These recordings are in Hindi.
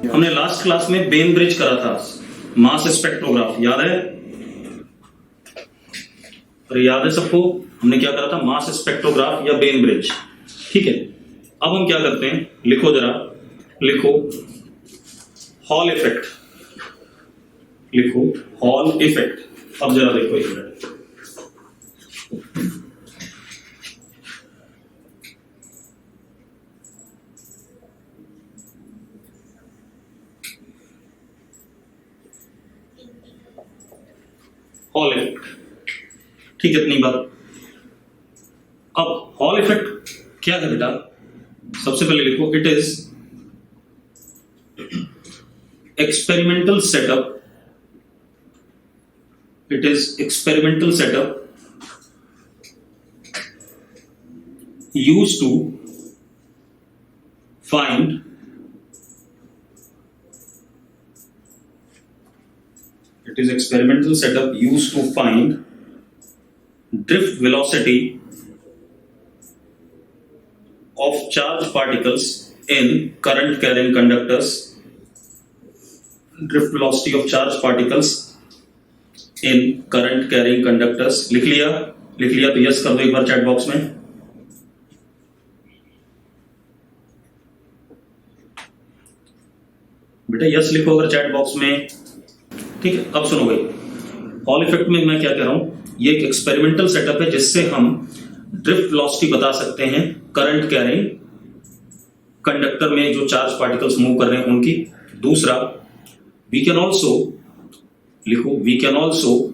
हमने लास्ट क्लास में बेनब्रिज करा था, मास स्पेक्ट्रोग्राफ, याद है? अरे याद है सबको? हमने क्या करा था? मास स्पेक्ट्रोग्राफ या बेनब्रिज। ठीक है, अब हम क्या करते हैं, लिखो जरा, लिखो हॉल इफेक्ट, लिखो हॉल इफेक्ट। अब जरा देखो एक मिनट, हॉल इफेक्ट। ठीक है, इतनी बात। अब हॉल इफेक्ट क्या है बेटा? सबसे पहले लिखो, it is experimental setup, it is experimental setup used to find drift velocity of charged particles in current carrying conductors, drift velocity of charged particles in current carrying conductors. लिख लिया? लिख लिया तो यस कर दो एक बार चैट बॉक्स में। बेटा यस लिखो अगर चैट बॉक्स में। ठीक है, अब सुनो भाई, हॉल इफेक्ट में मैं क्या कह रहा हूं, ये एक एक्सपेरिमेंटल सेटअप है जिससे हम ड्रिफ्ट वेलोसिटी बता सकते हैं करंट कैरिंग कंडक्टर में जो चार्ज पार्टिकल्स मूव कर रहे हैं उनकी। दूसरा, वी कैन ऑल्सो, लिखो, we can also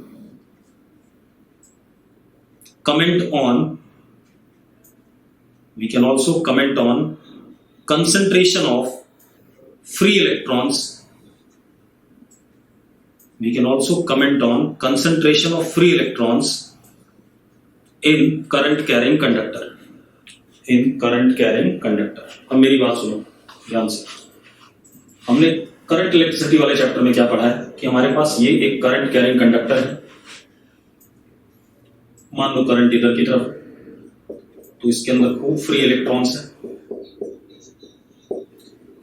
comment on concentration of free electrons. We can also comment on concentration of free electrons in current carrying conductor, अब मेरी बात सुनो ध्यान से। हमने करंट इलेक्ट्रिसिटी वाले चैप्टर में क्या पढ़ा है कि हमारे पास ये एक करंट कैरिंग कंडक्टर है। मान लो करंट इधर की तरफ, तो इसके अंदर खूब फ्री इलेक्ट्रॉन्स है।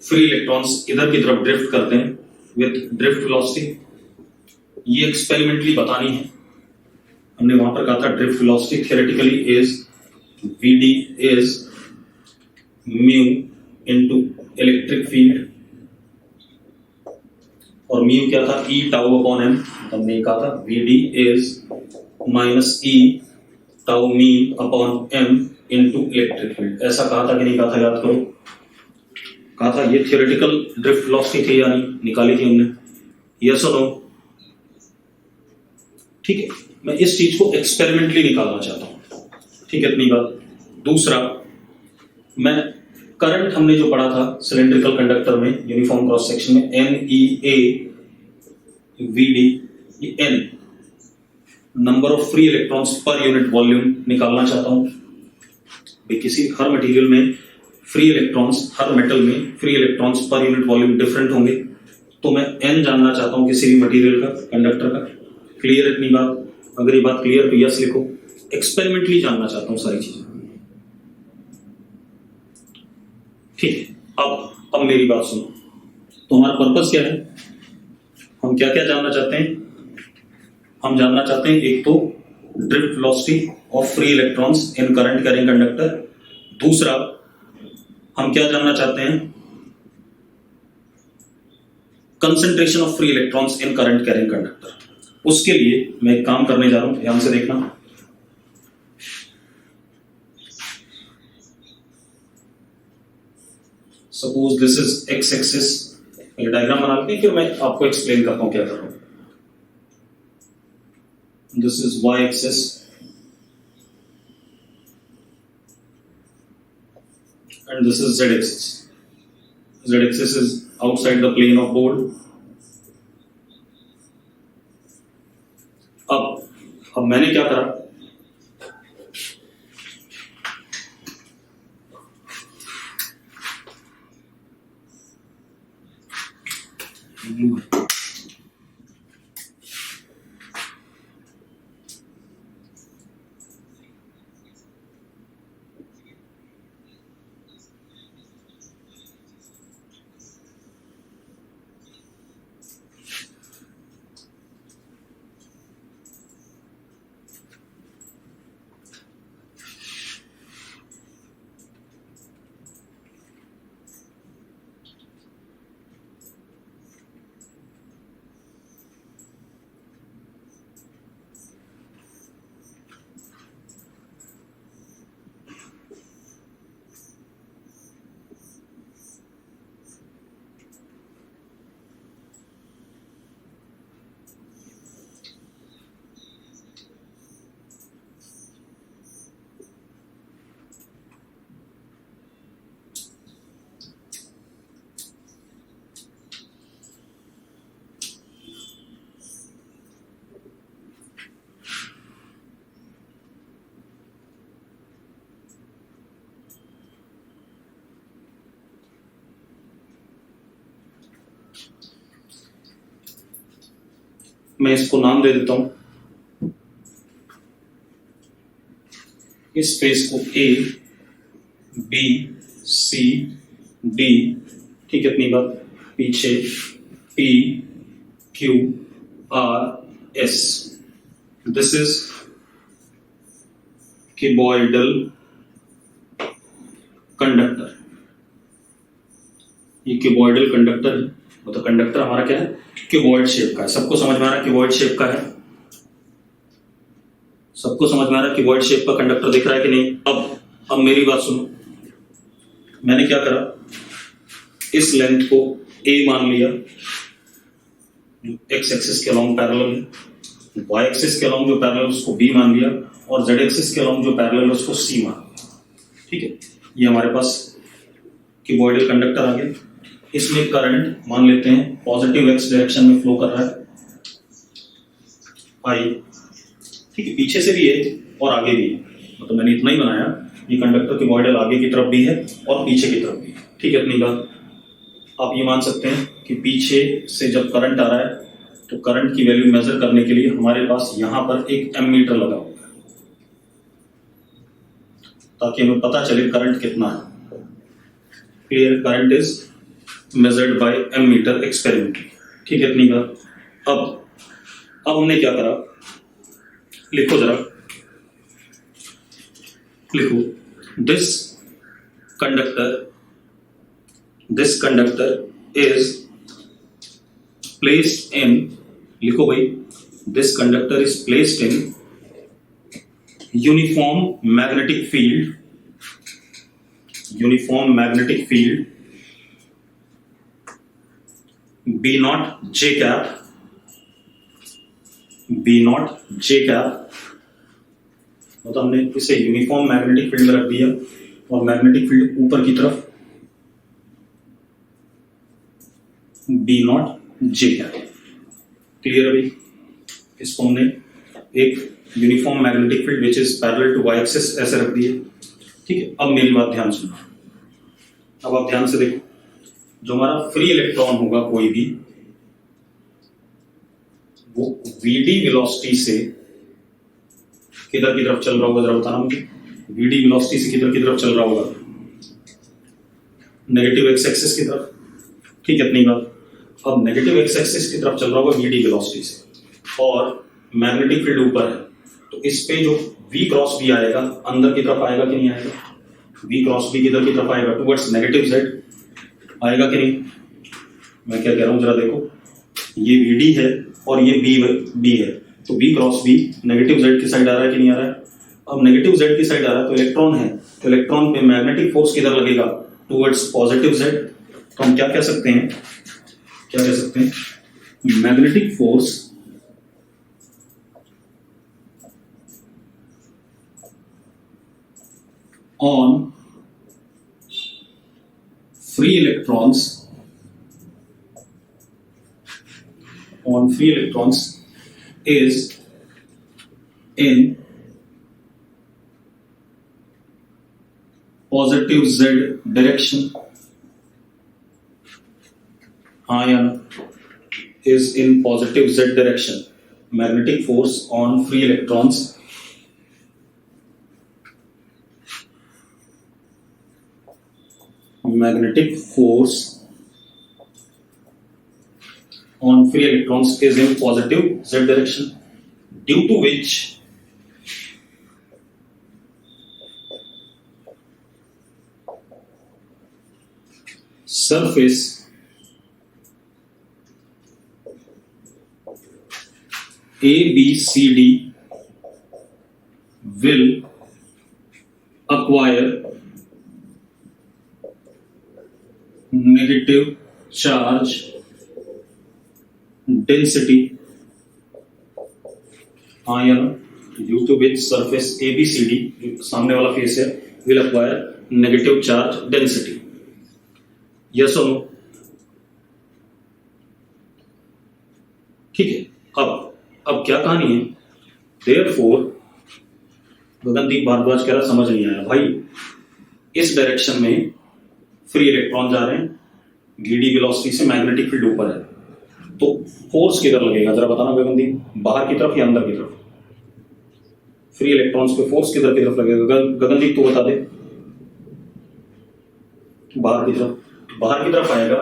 फ्री इलेक्ट्रॉन्स इधर की तरफ ड्रिफ्ट करते हैं विद ड्रिफ्ट वेलोसिटी। ये एक्सपेरिमेंटली बतानी है। हमने वहां पर कहा था drift velocity theoretically is VD is mu into electric field, और म्यू क्या था? E tau upon M. हमने कहा था VD is minus E tau mean upon M into electric field. ऐसा कहा था कि नहीं कहा था? याद करो, कहा था। ये थियोरेटिकल ड्रिफ्ट वेलोसिटी थी या नहीं? निकाली थी हमने, यस और नो? ठीक है, मैं इस चीज को एक्सपेरिमेंटली निकालना चाहता हूं। ठीक है, इतनी बात। दूसरा, मैं करंट हमने जो पढ़ा था सिलेंड्रिकल कंडक्टर में यूनिफॉर्म क्रॉस सेक्शन में, N E A V D, N number of free electrons पर यूनिट वॉल्यूम निकालना चाहता हूं। किसी हर मटेरियल में फ्री इलेक्ट्रॉन्स, हर मेटल में फ्री इलेक्ट्रॉन्स पर यूनिट वॉल्यूम डिफरेंट होंगे, तो मैं एन जानना चाहता हूं किसी भी मटेरियल का, कंडक्टर का। क्लियर इतनी बात? अगर ये बात क्लियर तो यस लिखो। एक्सपेरिमेंटली जानना चाहता हूं सारी चीजें। ठीक है, अब मेरी बात सुनो। तो हमारा पर्पस क्या है? हम क्या क्या जानना चाहते हैं? हम जानना चाहते हैं एक तो drift velocity of free electrons in current carrying conductor. दूसरा, हम क्या जानना चाहते हैं? Concentration of free electrons in current carrying conductor. उसके लिए मैं एक काम करने जा रहा हूं, ध्यान से देखना। Suppose this is x axis, पहले डायग्राम बना लेते हैं फिर मैं आपको एक्सप्लेन करता हूं क्या कर रहा हूं। This is y axis and this is z axis. Z axis is outside the plane of board. अब मैंने क्या करा, मैं इसको नाम दे देता हूं, इस फेस को ए बी सी डी, ठीक है इतनी बात, पीछे P Q R S, this is cuboidal conductor. ये क्यूबॉइडल कंडक्टर है, तो कंडक्टर हमारा क्या है, क्यूबॉइड शेप का है। सबको समझ में आ रहा है क्यूबॉइड शेप का है, सबको समझ में आ रहा है क्यूबॉइड शेप का कंडक्टर दिख रहा है कि नहीं। अब मेरी बात सुनो, मैंने क्या करा, इस लेंथ को a मान लिया, एक्स एक्सिस के अलोंग पैरेलल है, वाई एक्सिस के अलोंग जो पैरेलल उसको b मान लिया, और z एक्सिस के अलोंग जो पैरेलल उसको c मान लिया, ठीक है। ये हमारे पास क्यूबॉइडल कंडक्टर आ गया। इसमें करंट मान लेते हैं पॉजिटिव एक्स डायरेक्शन में फ्लो कर रहा है, आई, ठीक है, पीछे से भी है और आगे भी है, मतलब मैंने इतना ही बनाया, ये कंडक्टर क्यूबॉइडल आगे की तरफ भी है और पीछे की तरफ भी है, ठीक है इतनी बात। आप ये मान सकते हैं कि पीछे से जब करंट आ रहा है तो करंट की वैल्यू मेजर करने के लिए हमारे पास यहां पर एक एमीटर लगा होगा, ताकि हमें पता चले करंट कितना है। Clear, current is measured by ammeter experimentally, ठीक है इतनी बात। अब हमने क्या करा, लिखो जरा, लिखो, this conductor is placed in, लिखो भाई, this conductor is placed in uniform magnetic field B naught J cap, मतलब हमने इसे यूनिफॉर्म मैग्नेटिक फील्ड में रख दिया और मैग्नेटिक फील्ड ऊपर की तरफ B naught J cap। Clear अभी, इसको हमने एक uniform magnetic field which is parallel to Y axis ऐसे रख दिए, ठीक है। अब मेरी बात ध्यान सुनो, अब आप ध्यान से देखो, जो हमारा फ्री इलेक्ट्रॉन होगा कोई भी, वो वीडी वेलोसिटी से किधर की तरफ चल रहा होगा, जरा बताना मुझे। वीडी वेलोसिटी से किधर की तरफ चल रहा होगा, नेगेटिव एक्स एक्सिस की तरफ, ठीक है इतनी बात। अब नेगेटिव एक्स एक्सिस की तरफ चल रहा होगा वीडी वेलोसिटी से, और मैग्नेटिक फील्ड ऊपर है, तो इस पे जो v क्रॉस b आएगा अंदर की तरफ आएगा कि नहीं आएगा, v क्रॉस b किधर की तरफ आएगा, टुवर्ड्स नेगेटिव z आएगा कि नहीं। मैं क्या कह रहा हूं जरा देखो, ये vd है और ये b है, तो v cross b negative z की साइड आ रहा है कि नहीं आ रहा है। अब नेगेटिव z की साइड आ रहा है तो इलेक्ट्रॉन है, तो इलेक्ट्रॉन पे मैग्नेटिक फोर्स किधर लगेगा, टुवर्ड्स पॉजिटिव z। तो हम क्या कह सकते हैं, magnetic force on free electrons is in positive z direction। हाँ या ना, is in positive z direction। magnetic force on free electrons is in positive z direction, due to which surface ABCD will acquire negative charge density। हाँ या ना, due to which surface ABCD, सामने वाला फेस है, will acquire negative charge density। yes or no? ठीक है। अब क्या कहानी है, therefore गगनदीप भारद्वाज कह रहा समझ नहीं आया भाई, इस डायरेक्शन में फ्री इलेक्ट्रॉन जा रहे हैं, वीडी वेलोसिटी से मैग्नेटिक फील्ड ऊपर है, तो फोर्स किधर लगेगा जरा बताना गगनदीप, बाहर की तरफ या अंदर की तरफ? फ्री इलेक्ट्रॉन्स पे फोर्स किधर की तरफ लगेगा गगनदीप, तू बता दे। बाहर की तरफ। बाहर की तरफ आएगा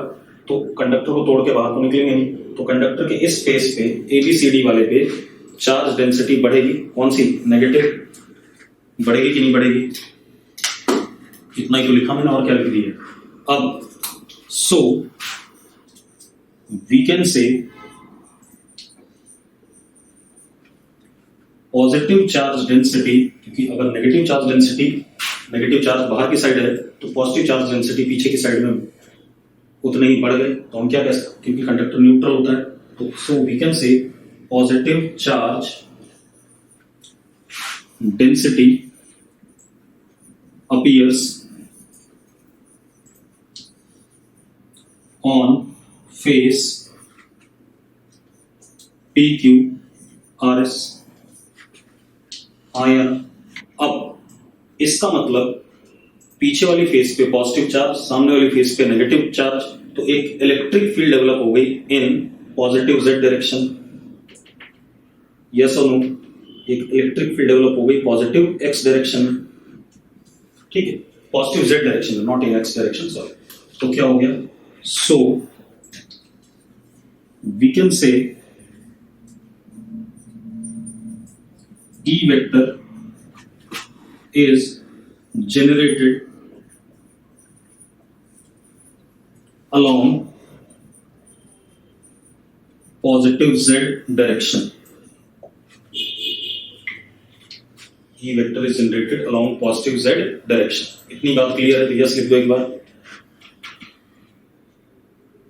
तो कंडक्टर को तोड़ के बाहर तो निकलेंगे नहीं, तो कंडक्टर के इस फेस पे एबीसीडी वाले पे चार्ज डेंसिटी बढ़ेगी, कौन सी? नेगेटिव। बढ़ेगी कि नहीं बढ़ेगी? इतना ही तो लिखा मैंने, और क्या लिख दिया? अब so we can say positive charge density, क्योंकि अगर negative charge density, negative charge बाहर की साइड है तो पॉजिटिव चार्ज डेंसिटी पीछे की साइड में उतने ही बढ़ गए, तो हम क्या कह सकते, क्योंकि कंडक्टर न्यूट्रल होता है, तो so we can say positive charge density appears on face PQRS ion. अब इसका मतलब पीछे वाली फेस पे पॉजिटिव चार्ज, सामने वाली फेस पे नेगेटिव चार्ज, तो एक इलेक्ट्रिक फील्ड डेवलप हो गई in positive z direction. Yes or no? एक इलेक्ट्रिक फील्ड डेवलप हो गई पॉजिटिव x डायरेक्शन में, ठीक है, पॉजिटिव z डायरेक्शन में, not in x direction, sorry. तो क्या हो गया? So we can say E vector is generated along positive z direction. E vector is generated along positive z direction. इतनी बात क्लियर है तो यस लिख दो एक बार,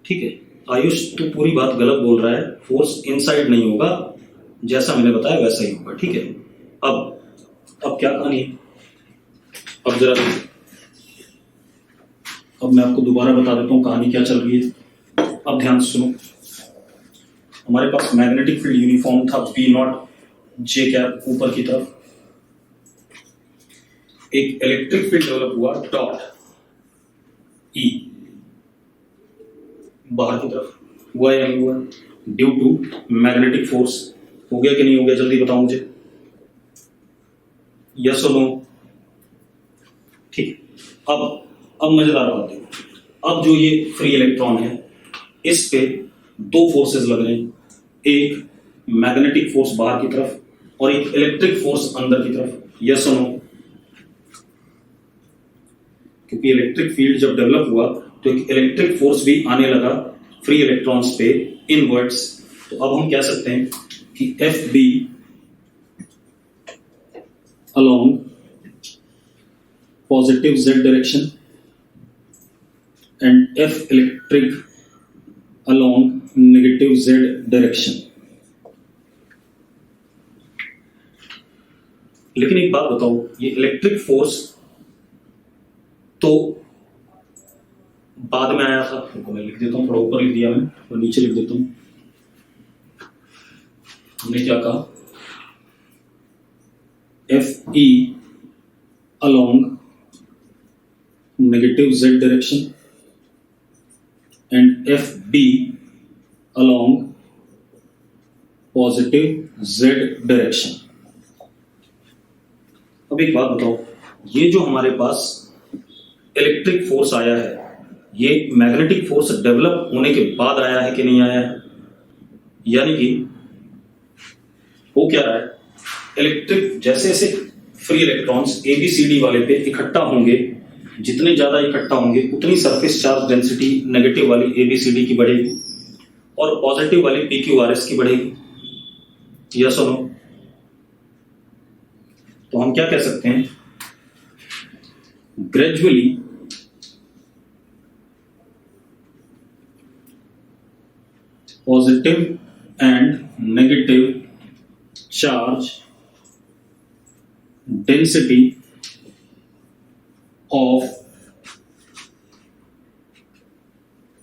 ठीक है। आयुष तू पूरी बात गलत बोल रहा है, फोर्स इनसाइड नहीं होगा, जैसा मैंने बताया वैसा ही होगा, ठीक है। अब क्या कहानी है, अब जरा अब मैं आपको दोबारा बता देता हूं कहानी क्या चल रही है। अब ध्यान से सुनो, हमारे पास मैग्नेटिक फील्ड यूनिफॉर्म था बी नॉट जे कैप ऊपर की तरफ, एक इलेक्ट्रिक फील्ड डेवलप हुआ डॉट ई बाहर की तरफ, हुआ या नहीं हुआ? Due to magnetic force. हो गया कि नहीं हो गया, जल्दी बताओ मुझे, यस और नो? ठीक। अब मजेदार बात देखो, अब जो ये फ्री इलेक्ट्रॉन है इस पे दो फोर्सेस लग रहे हैं, एक मैग्नेटिक फोर्स बाहर की तरफ और एक इलेक्ट्रिक फोर्स अंदर की तरफ, यस और नो? क्योंकि इलेक्ट्रिक फील्ड जब डेवलप हुआ तो एक इलेक्ट्रिक फोर्स भी आने लगा फ्री इलेक्ट्रॉन्स पे इनवर्ड्स, तो अब हम कह सकते हैं कि F B along positive z direction and F electric along negative z direction। लेकिन एक बात बताओ, ये इलेक्ट्रिक फोर्स तो बाद में आया था, मैं लिख देता हूं, थोड़ा ऊपर लिख दिया मैं और नीचे लिख देता हूं। हमने क्या कहा? F E along negative z direction and FB along positive z direction। अब एक बात बताओ, ये जो हमारे पास इलेक्ट्रिक फोर्स आया है ये मैग्नेटिक फोर्स डेवलप होने के बाद आया है कि नहीं आया है? यानी कि वो क्या रहा है, इलेक्ट्रिक जैसे जैसे फ्री इलेक्ट्रॉन्स एबीसीडी वाले पे इकट्ठा होंगे, जितने ज्यादा इकट्ठा होंगे उतनी सरफेस चार्ज डेंसिटी नेगेटिव वाली एबीसीडी की बढ़ेगी और पॉजिटिव वाली पीक्यूआरएस की बढ़ेगी, यस और नो? तो हम क्या कह सकते हैं, gradually positive and negative charge density of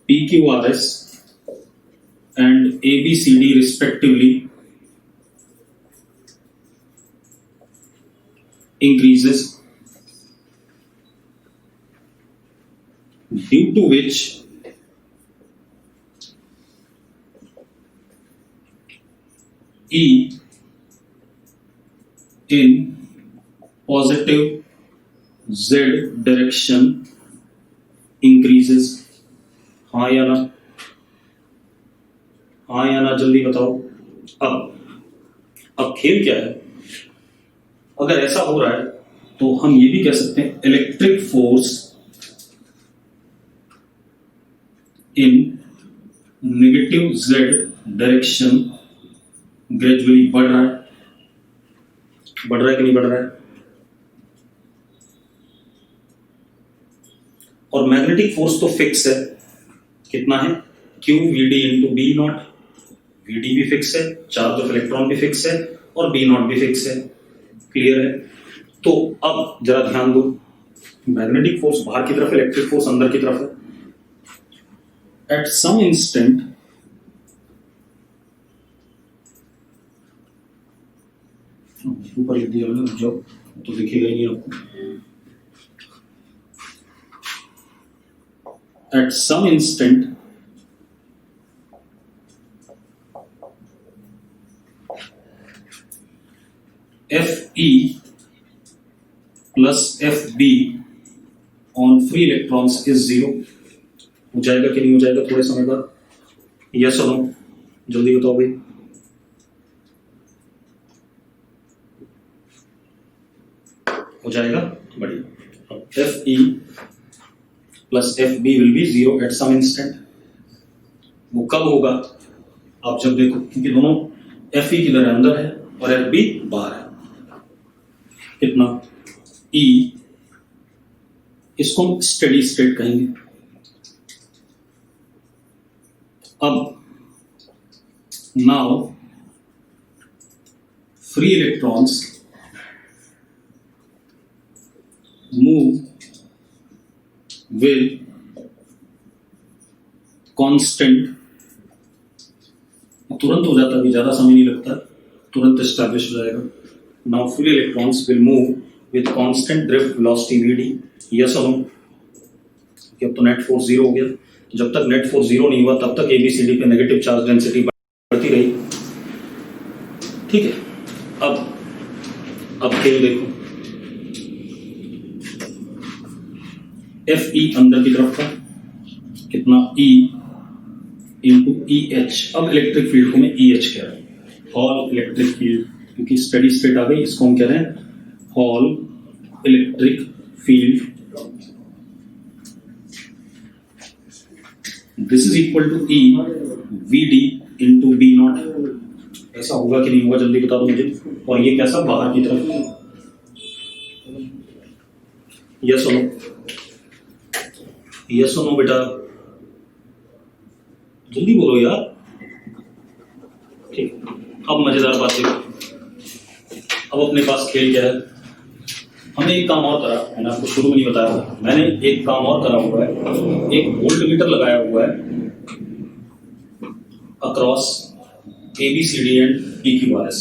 PQRS and ABCD respectively increases, due to which E in positive Z direction increases. हाँ या ना? हाँ या ना, जल्दी बताओ। अब खेल क्या है? अगर ऐसा हो रहा है तो हम ये भी कह सकते हैं electric force in negative Z direction gradually बढ़ रहा है। बढ़ रहा है कि नहीं बढ़ रहा है? और मैग्नेटिक फोर्स तो फिक्स है, कितना है? Q V D into B naught. V D भी फिक्स है, चार्ज ऑफ इलेक्ट्रॉन भी फिक्स है, और बी नॉट भी फिक्स है। क्लियर है? तो अब जरा ध्यान दो, मैग्नेटिक फोर्स बाहर की तरफ है, इलेक्ट्रिक फोर्स अंदर की तरफ है। एट सम इंस्टेंट ऊपर लिख दिया मैंने, जो तो दिखेगा ही नहीं आपको। At some instant F E plus F B on free electrons is zero. हो जाएगा कि नहीं हो जाएगा थोड़े समय बाद? यस और नो, जल्दी बताओ भाई। हो जाएगा, बढ़िया। F E plus F B will be zero at some instant. वो कब होगा? आप जब देखो, क्योंकि दोनों एफ ई किधर है? अंदर है, और एफ बी बाहर है। कितना? ई, इसको हम स्टेडी स्टेट कहेंगे। अब now free electrons move with constant, तुरंत हो जाता है, ज्यादा समय नहीं लगता, तुरंत एस्टैब्लिश हो जाएगा। Now free electrons will move with constant drift velocity VD. Yes or no? अब तो नेट फोर्स जीरो हो गया। जब तक नेट फोर्स जीरो नहीं हुआ तब तक एबीसीडी पे नेगेटिव चार्ज डेंसिटी बढ़ती रही। ठीक है, अब खेल देखो। एफ ई अंदर की तरफ का कितना? E into E H. अब इलेक्ट्रिक फील्ड को मैं ई एच कह रहा हूं, हॉल इलेक्ट्रिक फील्ड, क्योंकि स्टेडी स्टेट आ गई, इसको हम कह रहे हैं Hall electric field. This is equal to E V D into B naught. ऐसा होगा कि नहीं होगा, जल्दी बता दो मुझे। और ये कैसा? बाहर की तरफ। Yes or no? Yes or no बेटा, जल्दी बोलो यार। ठीक, अब मजेदार बात देखो। अब अपने पास खेल क्या है? हमने एक काम और करा, मैंने आपको शुरू में नहीं बताया था। मैंने एक काम और करा हुआ है, एक वोल्ट मीटर लगाया हुआ है अक्रॉस ABCD एंड PQRS।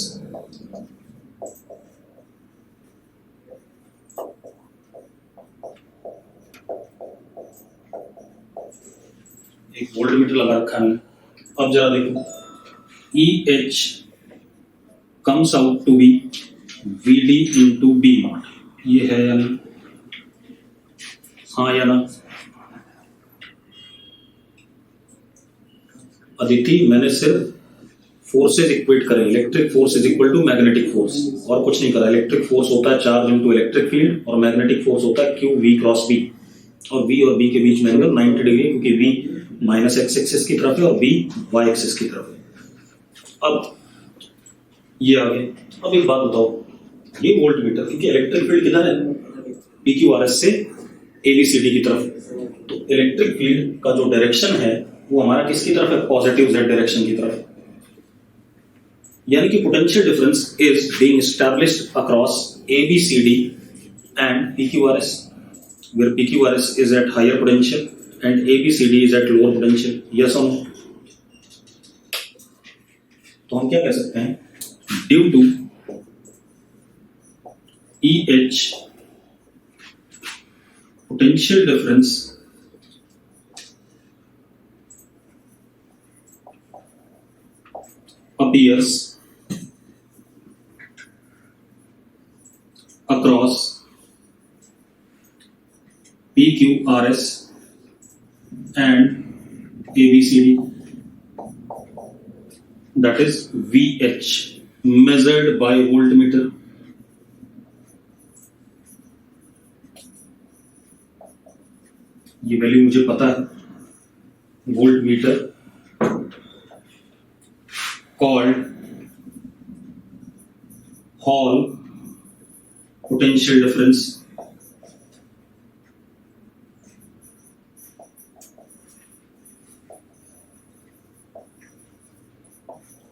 एक वोल्ट मीटर लगा रखा है। अब जरा देखो, EH comes out to be VD into B not. ये है या नहीं? हाँ या ना? अदिति, मैंने सिर्फ फोर्सेज इक्वेट करे। Electric force is equal to magnetic force, और कुछ नहीं करा। इलेक्ट्रिक फोर्स होता है चार्ज इनटू इलेक्ट्रिक फील्ड, और मैग्नेटिक फोर्स होता है Q V क्रॉस B। और V और B के बीच में एंगल 90 डिग्री, क्योंकि V माइनस एक्स एक्सिस की तरफ है और B वाई एक्सिस की तरफ है। अब ये आ गए। अब एक बात बताओ, ये वोल्ट मीटर, क्योंकि इलेक्ट्रिक फील्ड किधर है? PQRS से ABCD की तरफ। तो इलेक्ट्रिक फील्ड का जो डायरेक्शन है वो हमारा किसकी तरफ है? पॉजिटिव Z डायरेक्शन की तरफ। यानी कि potential difference is being established across ABCD and PQRS, where PQRS is at higher potential and ABCD is at lower potential. Yes or no? तो हम क्या कह सकते हैं? Due to EH potential difference appears PQRS and ABCD, that is VH measured by voltmeter. ये वैल्यू मुझे पता है, voltmeter called Hall potential difference.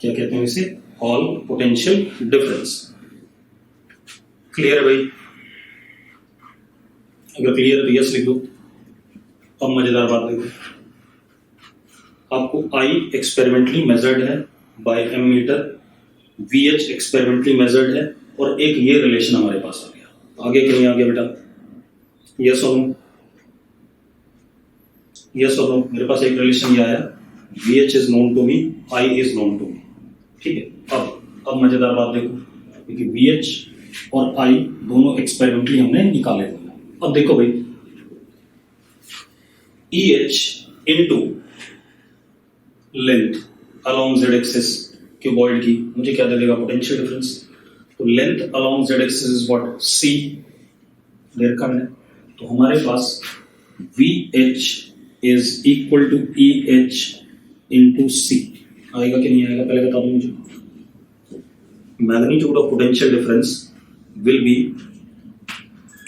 क्या कहते हैं इसे? Hall potential difference. क्लियर है भाई? अगर क्लियर तो यस लिख दो। अब मजेदार बात देखो, आपको I एक्सपेरिमेंटली मेजर्ड है by ammeter, VH experimentally measured है, और एक ये रिलेशन हमारे पास आ गया। आगे क्यों नहीं आ गया बेटा? Yes or no? Yes or no? मेरे पास एक रिलेशन ये आया, VH is known to me, I is known to me. ठीक है, अब मजेदार बात देखो, क्योंकि VH और I दोनों एक्सपेरिमेंटली हमने निकाले हुए। अब देखो भाई, EH into length along z axis cuboid की मुझे क्या दे देगा? Potential difference. तो length along z axis is what? C दे रखा मैंने। तो हमारे पास VH is equal to EH into C। आएगा कि नहीं आएगा पहले बता दो मुझे। Magnitude of potential difference will be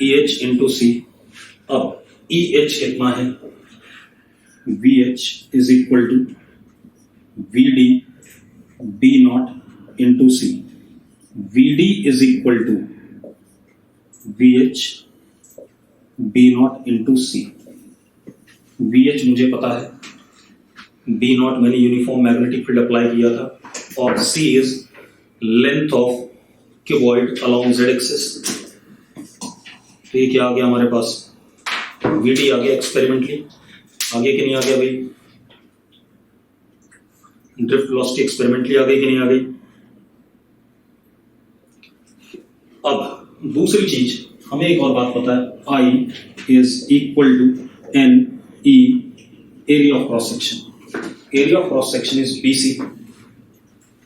EH into C। अब EH कितना है? VH is equal to VD B not into C। VD is equal to VH B not into C। VH मुझे पता है, B नॉट मैंने यूनिफॉर्म मैग्नेटिक फील्ड अप्लाई किया था, और C is length of cuboid along Z axis. तो ये क्या आ गया हमारे पास? VD आ गया एक्सपेरिमेंटली। आगे कि नहीं आ गया भाई? ड्रिफ्ट वेलोसिटी एक्सपेरिमेंटली आ गई कि नहीं आ गई? अब दूसरी चीज, हमें एक और बात पता है, I is equal to NE area of cross section. Area of cross section is BC,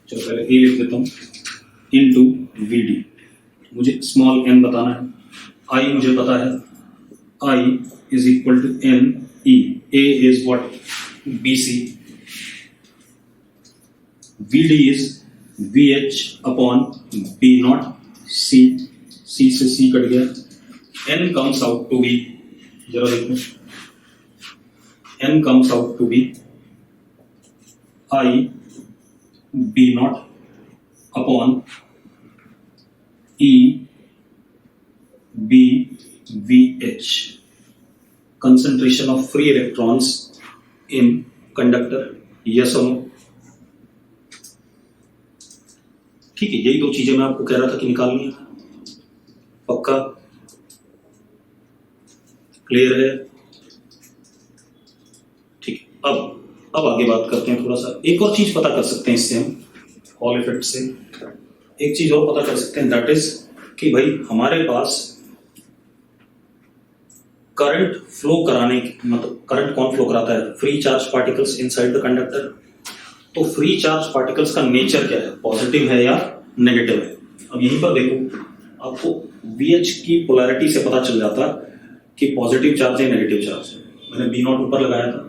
चलो पहले A लिख देता हूं, इनटू VD। मुझे स्मॉल n बताना है, I मुझे पता है, I is equal to NE, A is what? BC, VD is VH upon B naught C। C से C कट गया, N comes out to be, जरा देखो, N comes out to be I B not upon E B VH। Concentration of free electrons in conductor, yes or no? ठीक है, यही दो चीजें मैं आपको कह रहा था कि निकालनी है। पक्का? क्लियर है? ठीक है, अब आगे बात करते हैं थोड़ा सा। एक और चीज पता कर सकते हैं इससे हम, हॉल इफेक्ट से एक चीज और पता कर सकते हैं, दैट इज कि भाई हमारे पास करंट फ्लो कराने, मतलब करंट कौन फ्लो कराता है? Free charge particles inside the conductor. तो फ्री चार्ज पार्टिकल्स का नेचर क्या है? पॉजिटिव है या नेगेटिव है? अब यहीं पर देखो, आपको VH की पोलैरिटी से पता चल जाता कि पॉजिटिव चार्ज है नेगेटिव चार्ज है। मैंने B नॉट ऊपर लगाया था,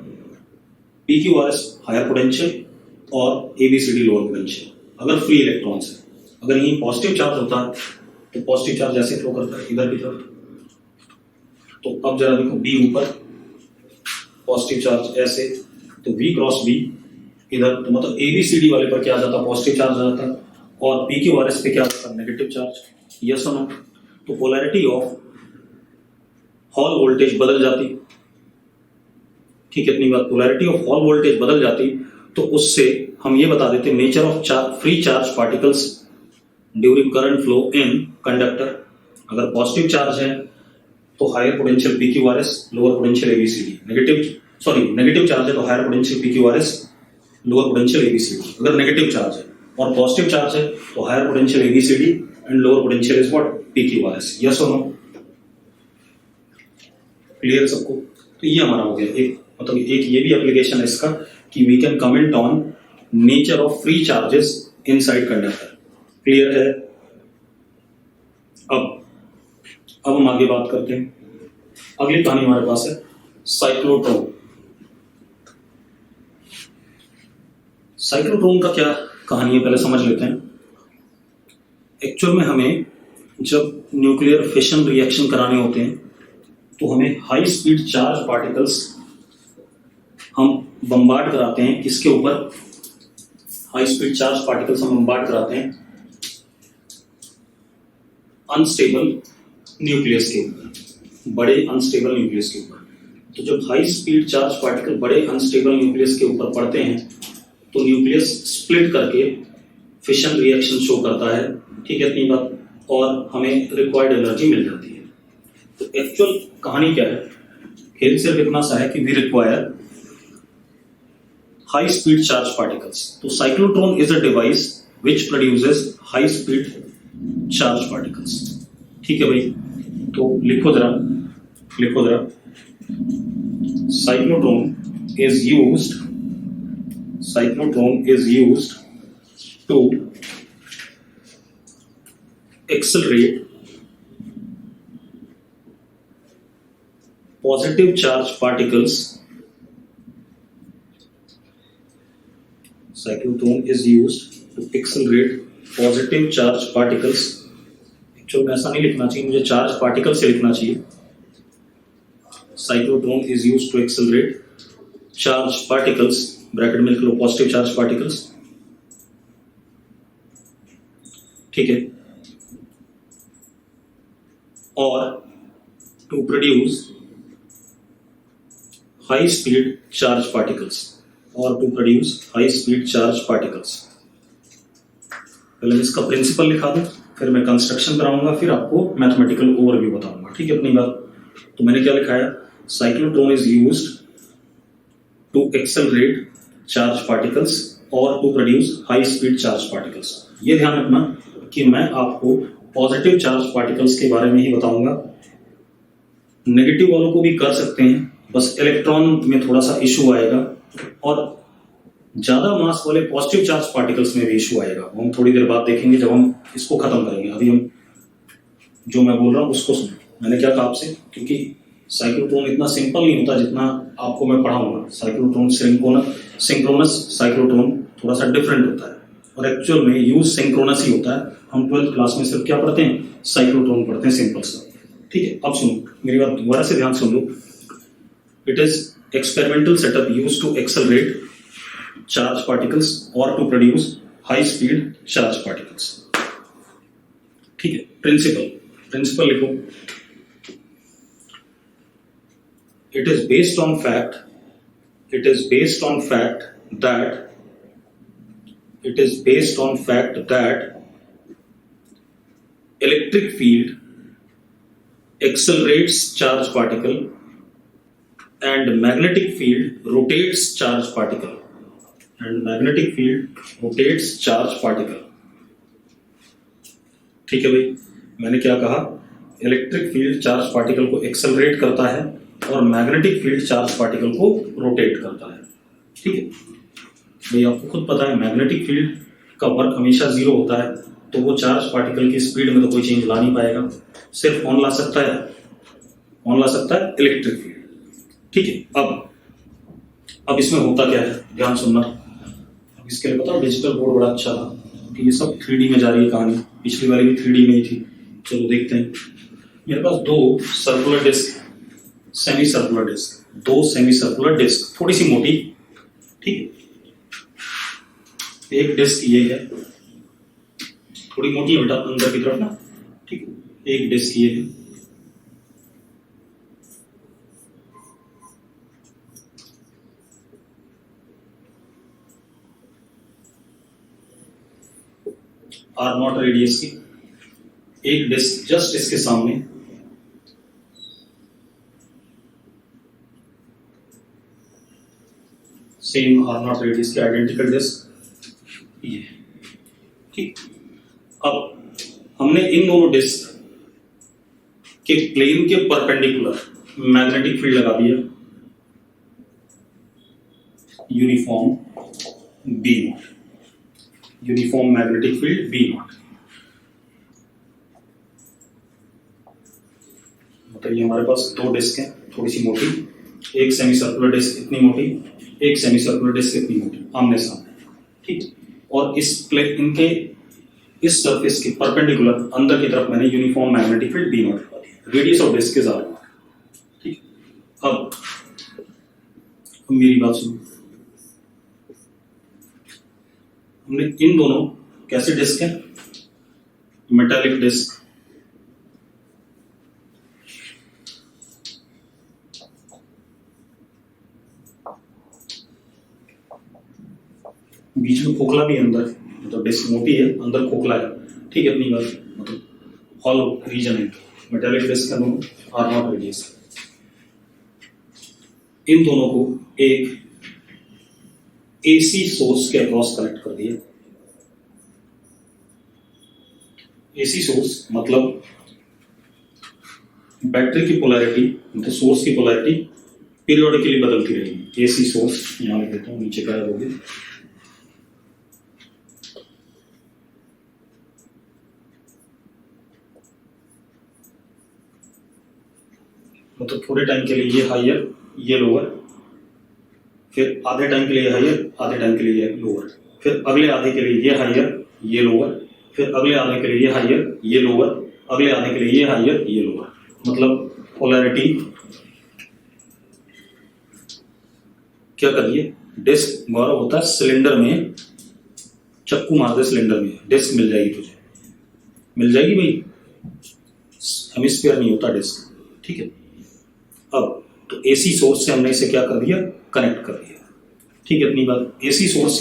PQRS हायर पोटेंशियल और ABCD लोअर पोटेंशियल, अगर फ्री इलेक्ट्रॉन्स है। अगर यहीं पॉजिटिव चार्ज होता है तो पॉजिटिव चार्ज ऐसे फ्लो करता है इधर की तरफ। तो अब जरा देखो, B ऊपर, पॉजिटिव चार्ज ऐसे, तो V क्रॉस B इधर, तो मतलब ABCD वाले पर क्या आ जाता? पॉजिटिव चार्ज आ जाता, और PQRS पे क्या आ जाता? Negative charge. Yes or no? तो पोलैरिटी ऑफ हॉल वोल्टेज बदल जाती। ठीक है, इतनी बात, पोलैरिटी ऑफ हॉल वोल्टेज बदल जाती, तो उससे हम ये बता देते nature of free charge particles during current flow in conductor. अगर पॉजिटिव चार्ज है तो higher potential PQRS, lower potential ABCD। Negative charge है तो higher potential PQRS, lower potential ABCD। अगर नेगेटिव चार्ज है और पॉजिटिव चार्ज है तो higher potential ABCD and lower potential is what? PQRS। Yes or no? Clear है सबको? तो ये हमारा हो गया एक, मतलब एक ये भी एप्लीकेशन है इसका कि we can comment on nature of free charges inside conductor. Clear है? अब हम आगे बात करते हैं। अगली कहानी हमारे पास है साइक्लोट्रॉन। साइक्लोट्रॉन का क्या कहानी है पहले समझ लेते हैं। एक्चुअल में हमें जब न्यूक्लियर फिशन रिएक्शन कराने होते हैं तो हमें हाई स्पीड चार्ज पार्टिकल्स हम बम्बार्ड कराते हैं। किसके ऊपर? हाई स्पीड चार्ज पार्टिकल्स हम बम्बार्ड कराते हैं अनस्टेबल न्यूक्लियस के ऊपर, बड़े अनस्टेबल न्यूक्लियस के ऊपर। तो जब हाई स्पीड चार्ज पार्टिकल बड़े अनस्टेबल न्यूक्लियस के ऊपर पड़ते हैं तो न्यूक्लियस स्प्लिट करके फिशन रिएक्शन शो करता है। ठीक है इतनी बात? और हमें रिक्वायर्ड एनर्जी मिल जाती है। तो एक्चुअल कहानी क्या है? खेल सिर्फ इतना सा है कि we require high speed charge particles. तो cyclotron is a device which produces high speed charge particles. ठीक है भाई? तो लिखो जरा cyclotron is used to accelerate positive charge particles. Cyclotron is used to accelerate positive charge particles. Actual में ऐसा नहीं लिखना चाहिए, मुझे चार्ज पार्टिकल से लिखना चाहिए। Cyclotron is used to accelerate charge particles, bracket में लिख लो पॉजिटिव चार्ज पार्टिकल्स। ठीक है? और to produce high speed charge particles, पहले इसका प्रिंसिपल लिखा दूं, फिर मैं कंस्ट्रक्शन कराऊंगा, फिर आपको मैथमेटिकल ओवरव्यू बताऊंगा। ठीक है अपनी बात? तो मैंने क्या लिखा है? Cyclotron is used to accelerate charge particles और to produce high speed charge particles. ये ध्यान रखना कि मैं आपको पॉजिटिव चार्ज पार्टिकल्स के बारे में ही बताऊंगा, नेगेटिव वालों को भी कर सकते हैं, बस इलेक्ट्रॉन में थोड़ा सा इशू आएगा और ज्यादा मास वाले पॉजिटिव चार्ज पार्टिकल्स में भी इशू आएगा। हम थोड़ी देर बाद देखेंगे जब हम इसको खत्म करेंगे। अभी हम जो मैं बोल रहा हूँ उसको सुनो। मैंने क्या कहा आपसे, क्योंकि साइक्लोट्रॉन इतना सिंपल नहीं होता जितना आपको मैं पढ़ाऊंगा। साइक्लोट्रॉन सिंक्रोनस साइक्लोट्रॉन थोड़ा सा डिफरेंट होता है और एक्चुअल में यूज सिंक्रोनस ही होता है। हम 12th क्लास में सिर्फ क्या पढ़ते हैं? साइक्लोट्रॉन पढ़ते हैं, सिंपल सा। ठीक है? अब सुनो मेरी बात दोबारा से ध्यान सुन लो। It is experimental setup used to accelerate charge particles और to produce high speed charge particles. ठीक है? प्रिंसिपल लिखो। It is based on fact that electric field accelerates charge particle and magnetic field rotates charge particle. ठीक है भाई? मैंने क्या कहा? इलेक्ट्रिक फील्ड चार्ज पार्टिकल को एक्सेलरेट करता है और मैग्नेटिक फील्ड चार्ज पार्टिकल को रोटेट करता है। ठीक है भाई? आपको खुद पता है मैग्नेटिक फील्ड का वर्क हमेशा जीरो होता है, तो वो चार्ज पार्टिकल की स्पीड में तो कोई चेंज ला नहीं पाएगा। सिर्फ कौन ला सकता है? Electric field. ठीक है? अब इसमें होता क्या है, ध्यान सुनना। अब इसके लिए पता डिजिटल बोर्ड बड़ा अच्छा था कि ये सब 3D में जा रही है कहानी। पिछली वाली भी 3D में ही थी। चलो देखते हैं। मेरे पास दो circular disc, semi circular disc, थोड़ी सी मोटी। ठीक है? एक डिस्क ये है, थोड़ी मोटी है बेटा अंदर की तरफ ना। ठीक है? एक डिस्क ये है, R0 रेडियस की एक डिस्क जस्ट इसके सामने सेम R0 रेडियस की आइडेंटिकल डिस्क ये। ठीक? अब हमने इन दोनों डिस्क के प्लेन के परपेंडिकुलर मैग्नेटिक फील्ड लगा दिया uniform B naught, uniform magnetic field B naught. बताइए हमारे पास दो डिस्क हैं थोड़ी सी मोटी, एक सेमी सर्कुलर डिस्क इतनी मोटी, एक सेमी सर्कुलर डिस्क इतनी मोटी, आमने सामने, ठीक। और इस प्लेट इनके इस सरफेस के परपेंडिकुलर अंदर की तरफ मैंने uniform magnetic field B naught लगा दिया, radius of disc is R, ठीक। अब मेरी बात सुनो, हमने इन दोनों कैसे डिस्क है, मेटालिक डिस्क, बीच में खोखला भी अंदर, मतलब डिस्क मोटी है अंदर खोखला है, ठीक है, इतनी बात, मतलब हॉलो रीजन है, मेटालिक डिस्क का दोनों आर नॉट रेडियस। इन दोनों को एक एसी सोर्स के अक्रॉस कनेक्ट कर दिया। एसी सोर्स मतलब बैटरी की पोलैरिटी, मतलब सोर्स की पोलैरिटी पीरियोडिकली बदलती रहेगी। एसी सोर्स यहां लिख देता हूं, नीचे का होगी, मतलब थोड़े टाइम के लिए ये हायर ये लोअर, फिर आधे टाइम के लिए हायर आधे टाइम के लिए ये लोअर, फिर अगले आधे के लिए ये हायर ये लोअर, फिर अगले आधे के लिए ये हायर ये लोअर, अगले आधे के लिए ये हायर ये लोअर, मतलब पोलैरिटी क्या करिए, डिस्क गौरव होता है सिलेंडर में, चक्कू मार दे सिलेंडर में, डिस्क मिल जाएगी तुझे, मिल जाएगी भाई, हेमिस्फीयर नहीं होता डिस्क, ठीक है। अब तो एसी सोर्स से हमने इसे क्या कर दिया, कनेक्ट कर दिया, ठीक है, इतनी बात। एसी सोर्स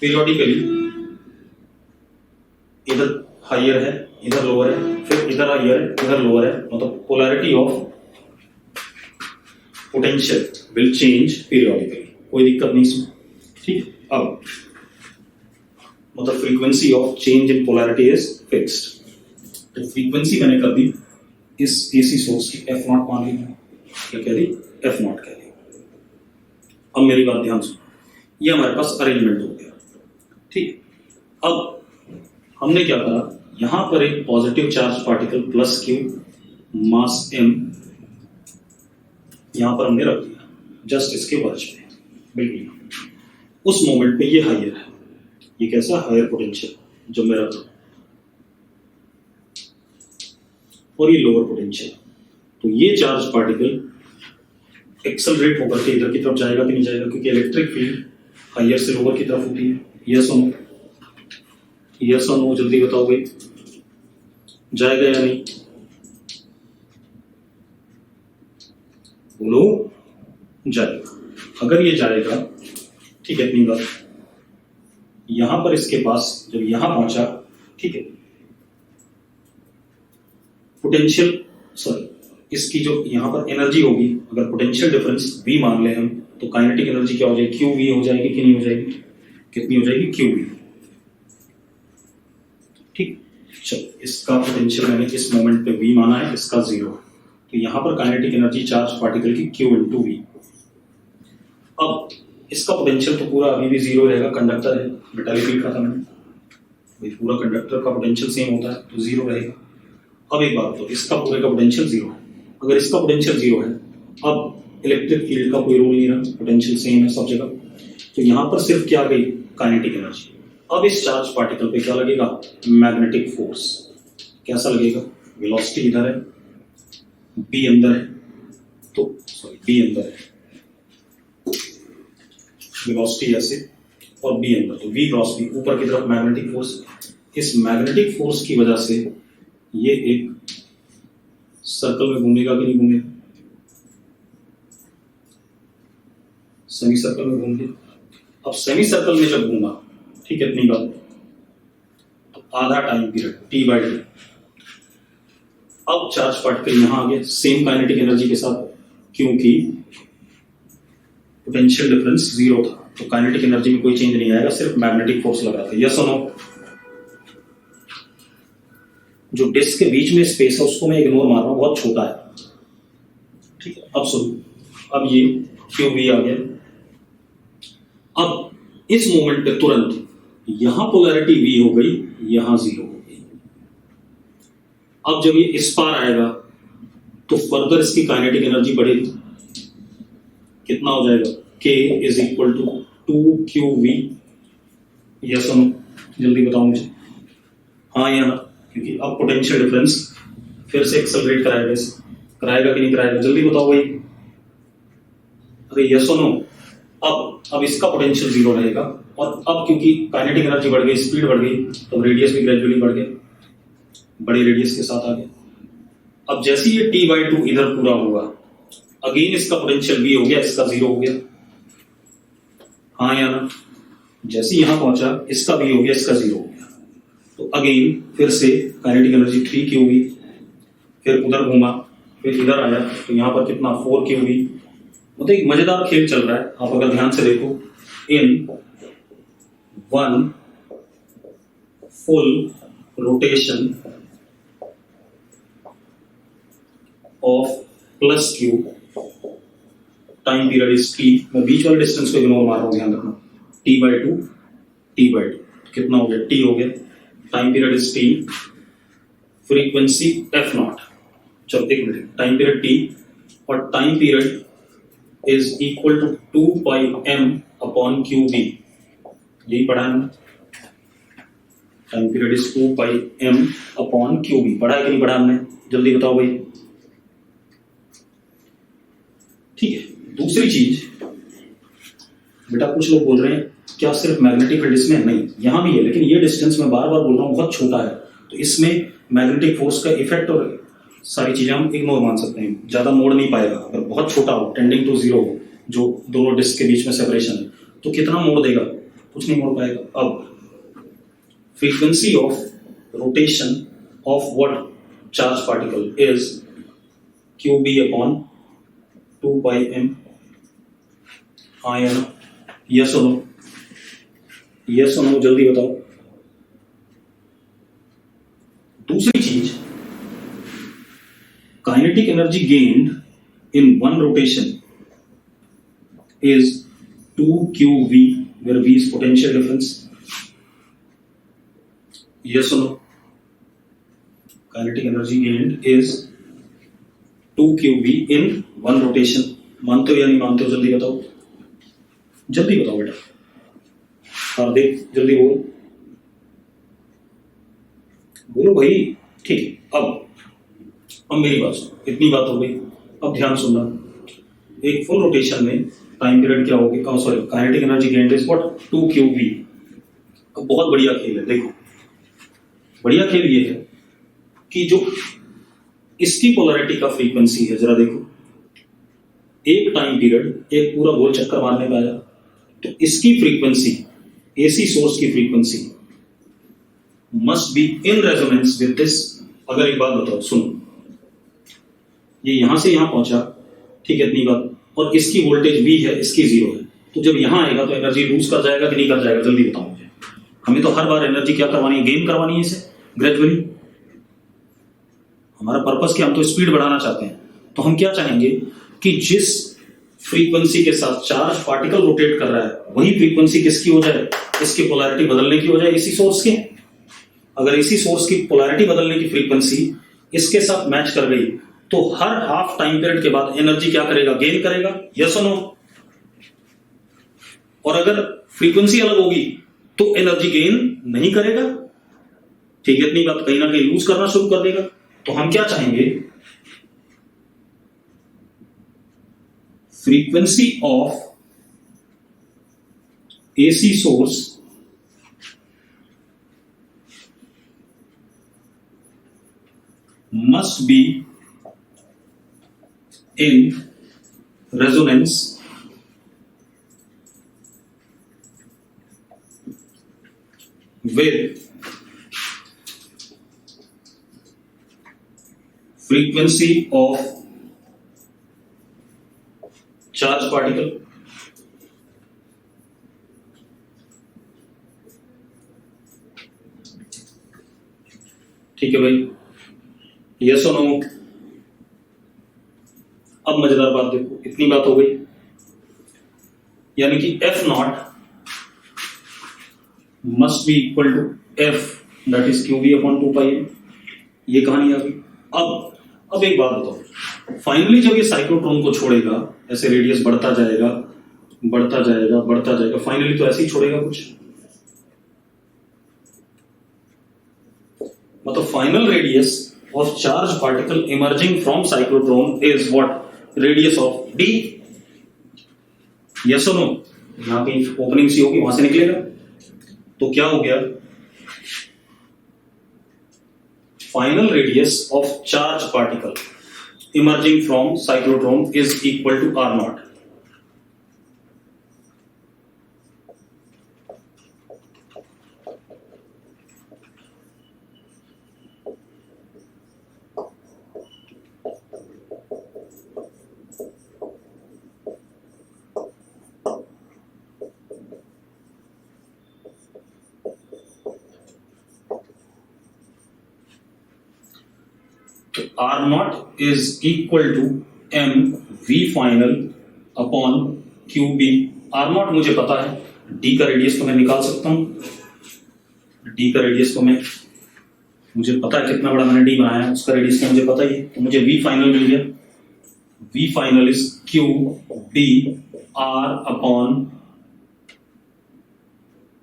पीरियोडिकली इधर हायर है इधर लोअर है, फिर इधर हायर है इधर लोअर है, मतलब polarity of potential will change periodically, कोई दिक्कत नहीं इसमें, ठीक है। अब मतलब frequency of change in polarity is fixed, तो फ्रीक्वेंसी मैंने कर दी इस एसी सोर्स की एफ नॉट मान ली, क्या कह दी, एफ नॉट कह दी। अब मेरी बात ध्यान सुनो, ये हमारे पास अरेंजमेंट हो गया, ठीक। अब हमने क्या करा, यहां पर एक positive charge particle plus q mass m यहां पर हमने रख दिया, जस्ट इसके वर्च में, बिल्कुल उस मोमेंट पे ये हायर है, ये कैसा हायर पोटेंशियल जो मैं रख रहा हूं, और ये लोअर पोटेंशियल, तो ये चार्ज पार्टिकल एक्सेलरेट होकर के इधर की तरफ जाएगा कि नहीं जाएगा, क्योंकि इलेक्ट्रिक फील्ड हायर से लोअर की तरफ होती है, yes or no, yes or no, जल्दी बताओ भाई, जाएगा या नहीं, बोलो, जाएगा। अगर ये जाएगा, ठीक है, इतनी बात, यहां पर इसके पास जब यहां पहुंचा, ठीक है, पोटेंशियल सॉरी इसकी जो यहां पर एनर्जी होगी, अगर पोटेंशियल डिफरेंस V मान ले हम, तो काइनेटिक एनर्जी क्या हो जाएगी, QV हो जाएगी कि नहीं हो जाएगी, कितनी हो जाएगी, QV, ठीक। चलो इसका पोटेंशियल मैंने इस मोमेंट पे V माना है, इसका 0, तो यहां पर काइनेटिक एनर्जी चार्ज पार्टिकल की Q इंटू V। अब इसका पोटेंशियल तो पूरा अभी भी 0 रहेगा, कंडक्टर है, मेटालिक लिखा था मैंने भाई, पूरा कंडक्टर का पोटेंशियल सेम होता है तो 0 रहेगा। अब एक बात, तो इसका पूरे का पोटेंशियल 0 है, अगर इसका पोटेंशियल 0 है, अब इलेक्ट्रिक फील्ड का कोई रूल नहीं रहा, पोटेंशियल सेम है सब जगह, तो यहां पर सिर्फ क्या गई, काइनेटिक एनर्जी। अब इस चार्ज पार्टिकल पे क्या लगेगा, मैग्नेटिक फोर्स, कैसा लगेगा, वेलोसिटी इधर है, बी अंदर है, तो सॉरी बी अंदर है, वेलोसिटी ऐसे और बी अंदर, तो वी क्रॉस बी, ऊपर की तरफ मैग्नेटिक फोर्स, इस मैग्नेटिक फोर्स की वजह से ये एक सर्कल में घूमेगा कि नहीं घूमेगा, सेमी सर्कल में घूम गया। अब सेमी सर्कल में जब घूमा, ठीक है, इतनी बात, तो आधा टाइम पीरियड T/T, अब चार्ज पार्टिकल यहां आ गया सेम काइनेटिक एनर्जी के साथ, क्योंकि पोटेंशियल डिफरेंस 0 था, तो काइनेटिक एनर्जी में कोई चेंज नहीं आएगा, सिर्फ मैग्नेटिक फोर्स लगा था, यस और नो। जो डिस्क के बीच में स्पेस है उसको मैं इग्नोर मार रहा हूं, बहुत छोटा है, ठीक है। अब सुन, अब ये क्यू वी आ गया। अब इस मोमेंट पे तुरंत यहां पोलैरिटी वी हो गई, यहां जीरो हो गई। अब जब ये इस पार आएगा तो फर्दर इसकी काइनेटिक एनर्जी बढ़ेगी। कितना हो जाएगा? K is equal to 2QV। Yes or no? जल्दी बताओ मुझे, हाँ या ना? क्योंकि अब पोटेंशियल डिफरेंस फिर से एक्सेलरेट कराएगा, इसे कराएगा कि नहीं कराएगा? जल्दी बताओ भाई। अरे यस और नो? अब इसका पोटेंशियल जीरो रहेगा, और अब क्योंकि काइनेटिक एनर्जी बढ़ गई, स्पीड बढ़ गई, तो रेडियस भी ग्रेजुअली बढ़ गया, बड़े रेडियस के साथ आ गया। अब जैसे ये T/2 इधर पूरा हुआ, अगेन इसका पोटेंशियल V हो गया, इसका जीरो हो गया, हाँ या ना? जैसे यहां पहुंचा, इसका V हो गया, इसका जीरो हो गया, तो अगेन फिर से काइनेटिक एनर्जी 3QV, फिर उधर घूमा, फिर इधर आया, तो यहां पर कितना 4QV। मतलब एक मजेदार खेल चल रहा है, आप अगर ध्यान से देखो। In one full rotation of plus Q, time period is T। मैं बीच वाले डिस्टेंस को इग्नोर मार रहा हूं, ध्यान रखना। T/2 कितना हो गया? T हो गया, time period is T, frequency F0। चलो एक मिनट, टाइम पीरियड T और time period is equal to 2πm upon QV। यही पढ़ा है हमने, time period is 2πm upon QV। पढ़ा है कि नहीं पढ़ा हमने? जल्दी बताओ भाई। ठीक है, दूसरी चीज बेटा, कुछ लोग बोल रहे हैं क्या सिर्फ मैग्नेटिक फील्ड इसमें? नहीं, यहां भी है, लेकिन ये डिस्टेंस मैं बार बार बोल रहा हूं बहुत छोटा है, तो इसमें मैग्नेटिक फोर्स का इफेक्ट और सारी चीजें हम इग्नोर मान सकते हैं, ज्यादा मोड़ नहीं पाएगा। अगर बहुत छोटा हो, टेंडिंग टू जीरो हो, जो दोनों डिस्क के बीच में सेपरेशन है, तो कितना मोड़ देगा? कुछ नहीं मोड़ पाएगा। अब frequency of rotation of what charge particle is QB upon 2πm। हाँ या ना? Yes or no? Yes or no? जल्दी बताओ। दूसरी चीज, kinetic energy gained in one rotation is 2QV, where V is potential difference. Yes or no? Kinetic energy gained is 2QV in one rotation. मानते हो या नहीं मानते हो? जल्दी बताओ, जल्दी बताओ बेटा। हार्दिक जल्दी बोल, बोलो भाई। ठीक है, अब मेरी बात सुनो, इतनी बात हो गई, अब ध्यान सुनना। एक फुल रोटेशन में टाइम पीरियड क्या होगी? Sorry, kinetic energy gained is what? 2QV। अब बहुत बढ़िया खेल है, देखो बढ़िया खेल ये है कि जो इसकी पोलैरिटी का फ्रीक्वेंसी है, जरा देखो, एक टाइम पीरियड एक पूरा गोल चक्कर मारने का आया, तो इसकी फ्रीक्वेंसी, एसी सोर्स की frequency must be in resonance with this. अगर एक बात बताओ, सुनो, ये यहां से यहां पहुंचा, ठीक है, इतनी बात, और इसकी वोल्टेज V है, इसकी जीरो है, तो जब यहां आएगा तो एनर्जी लूज कर जाएगा कि नहीं कर जाएगा? जल्दी बताओ मुझे। हमें तो हर बार एनर्जी क्या करवानी है? गेन करवानी है इसे ग्रेजुअली। हमारा पर्पस क्या? हम तो स्पीड बढ़ाना चाहते हैं, तो हम क्या चाहेंगे कि जिस फ्रीक्वेंसी के साथ चार्ज पार्टिकल रोटेट कर रहा है, वही फ्रीक्वेंसी किसकी हो जाए? इसकी पोलैरिटी बदलने की हो जाए, इसी सोर्स की। अगर इसी सोर्स की पोलैरिटी बदलने की फ्रीक्वेंसी इसके साथ मैच कर गई, तो हर हाफ टाइम पीरियड के बाद एनर्जी क्या करेगा? गेन करेगा। Yes or no? और अगर फ्रीक्वेंसी अलग होगी तो एनर्जी गेन नहीं करेगा। ठीक है, इतनी बात, कहीं ना कहीं लूज करना शुरू कर देगा। तो हम क्या चाहेंगे? Frequency of AC source must be in resonance with frequency of charge particle। ठीक है भाई, यस और नो? अब मजेदार बात देखो, इतनी बात हो गई, यानी कि F naught must be equal to F that is QB upon 2πm। ये कहानी आ गई। अब एक बात बताओ, फाइनली जब ये साइक्लोट्रॉन को छोड़ेगा, ऐसे रेडियस बढ़ता जाएगा बढ़ता जाएगा बढ़ता जाएगा, फाइनली तो ऐसे ही छोड़ेगा कुछ, मतलब final radius of charge particle emerging from cyclotron is what? Radius of d। Yes or no? यहां की ओपनिंग सी होगी, वहां से निकलेगा, तो क्या हो गया? Final radius of charge particle emerging from cyclotron is equal to r naught. R naught is equal to m v final upon QB। R naught मुझे पता है, D का रेडियस तो मैं निकाल सकता हूं, D का रेडियस तो मुझे पता है कितना बड़ा मैंने D बनाया है, उसका रेडियस तो मुझे पता ही है, तो मुझे V फाइनल मिल गया। V final is QB R upon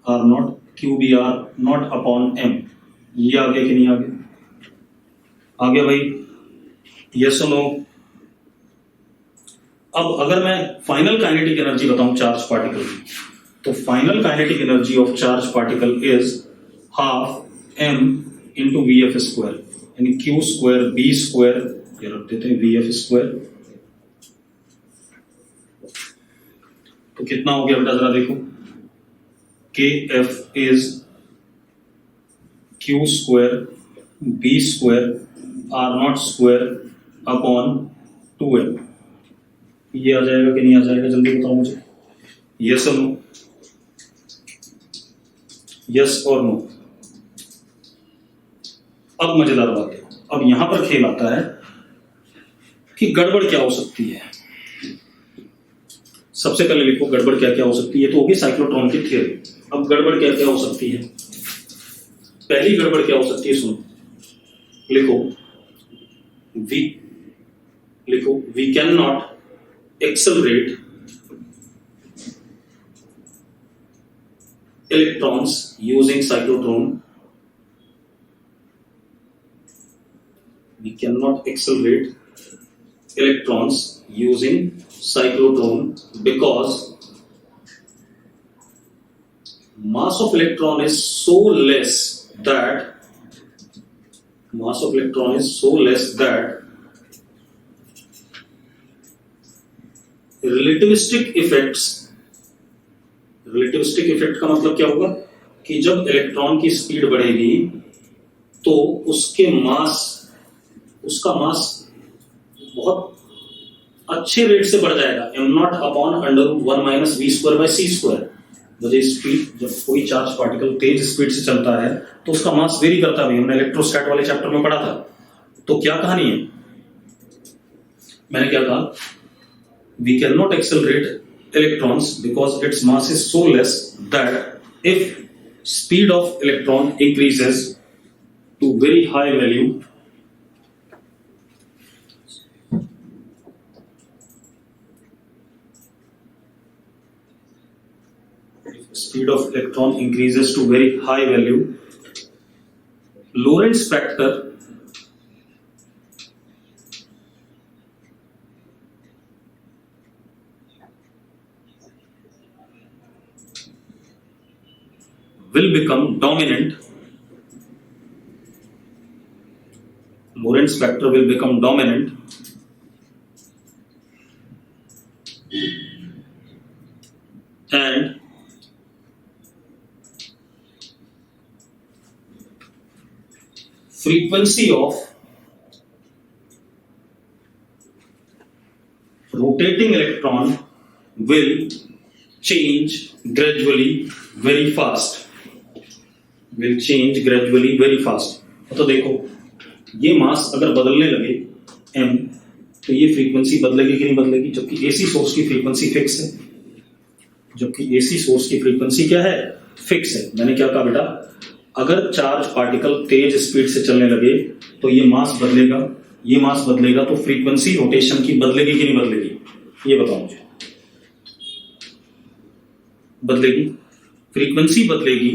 R not, QB R not upon M। ये आ गया कि नहीं आ गया? आ गया भाई, यस और नो? अब अगर मैं फाइनल काइनेटिक एनर्जी बताऊं चार्ज पार्टिकल की, तो final kinetic energy of charge particle is half m into VF square, यानी Q स्क्वायर B स्क्वायर, ये रख देते हैं VF स्क्वायर। तो कितना हो गया बेटा, जरा देखो, KF is Q square B square R not square upon 2m। ये आ जाएगा कि नहीं आ जाएगा, जल्दी बताओ मुझे, yes or no? Yes or no? अब मजेदार बात है, अब यहां पर खेल आता है कि गड़बड़ क्या हो सकती है। सबसे पहले लिखो गड़बड़ क्या क्या हो सकती है, तो होगी साइक्लोट्रॉन की थ्योरी। अब गड़बड़ क्या क्या हो सकती है, पहली गड़बड़ क्या हो सकती है, सुनो, लिखो we cannot accelerate electrons using cyclotron। We cannot accelerate electrons using cyclotron because mass of electron is so less that relativistic effect का मतलब क्या होगा कि जब इलेक्ट्रॉन की स्पीड बढ़ेगी तो उसका मास बहुत अच्छे रेट से बढ़ जाएगा, m not upon √1 minus v square by c square. जब कोई चार्ज पार्टिकल तेज स्पीड से चलता है तो उसका मास वेरी करता है, हमने इलेक्ट्रोस्टैट वाले चैप्टर में पढ़ा था। तो क्या कहानी है, मैंने क्या कहा, we cannot accelerate electrons because its mass is so less that if speed of electron increases to very high value, speed of electron increases to very high value, Lorentz factor will become dominant. Lorentz factor will become dominant and frequency of rotating electron will change gradually very fast. Will change gradually very fast. तो देखो ये मास अगर बदलने लगे m, तो ये फ्रीक्वेंसी बदलेगी कि नहीं बदलेगी, जबकि एसी सोर्स की फ्रीक्वेंसी फिक्स है, जबकि एसी सोर्स की फ्रीक्वेंसी क्या है, फिक्स है। मैंने क्या कहा बेटा, अगर चार्ज पार्टिकल तेज स्पीड से चलने लगे तो ये मास बदलेगा, ये मास बदलेगा, तो फ्रीक्वेंसी रोटेशन की बदलेगी कि नहीं बदलेगी, ये बताओ मुझे। बदलेगी, फ्रीक्वेंसी बदलेगी,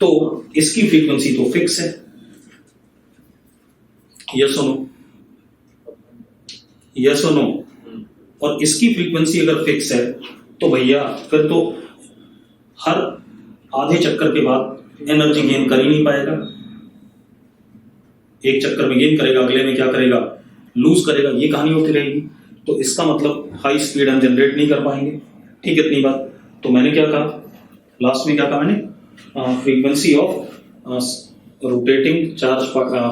तो इसकी फ्रीक्वेंसी तो फिक्स है, yes or no, yes or no. और इसकी फ्रीक्वेंसी अगर फिक्स है तो भैया फिर तो हर आधे चक्कर के बाद एनर्जी गेन कर ही नहीं पाएगा, एक चक्कर में गेन करेगा, अगले में क्या करेगा, लूज करेगा, ये कहानी होती रहेगी। तो इसका मतलब हाई स्पीड हम जनरेट नहीं कर पाएंगे। ठीक है, इतनी बात। तो मैंने क्या कहा लास्ट में, क्या कहा मैंने, frequency of rotating charge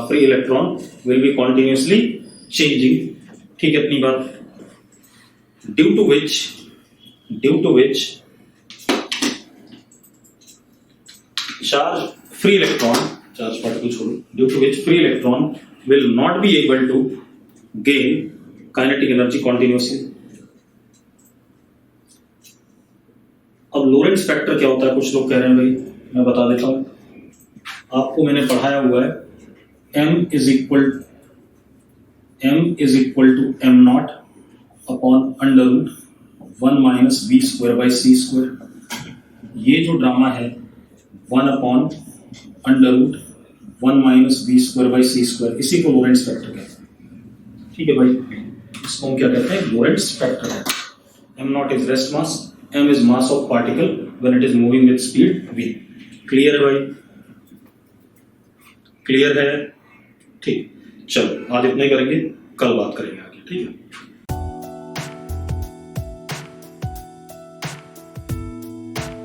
free electron will be continuously changing. ठीक है, इतनी बात। Due to which charge free electron, charge particle छोड़ो, due to which free electron will not be able to gain kinetic energy continuously. अब लोरेंट्ज फैक्टर क्या होता है, कुछ लोग कह रहे हैं भाई, मैं बता देता हूं आपको, मैंने पढ़ाया हुआ है m is equal to M naught upon under root 1 minus B square by C square. ये जो ड्रामा है 1 upon under root 1 minus B square by C square, इसी को लोरेंट्ज फैक्टर कहते हैं। ठीक है भाई, इसको हम क्या कहते हैं, Lorentz factor. M not is rest mass, m is mass of particle when it is moving with speed v। Clear है भाई, क्लियर है। ठीक, चलो आज इतना ही करेंगे, कल बात करेंगे आगे। ठीक है।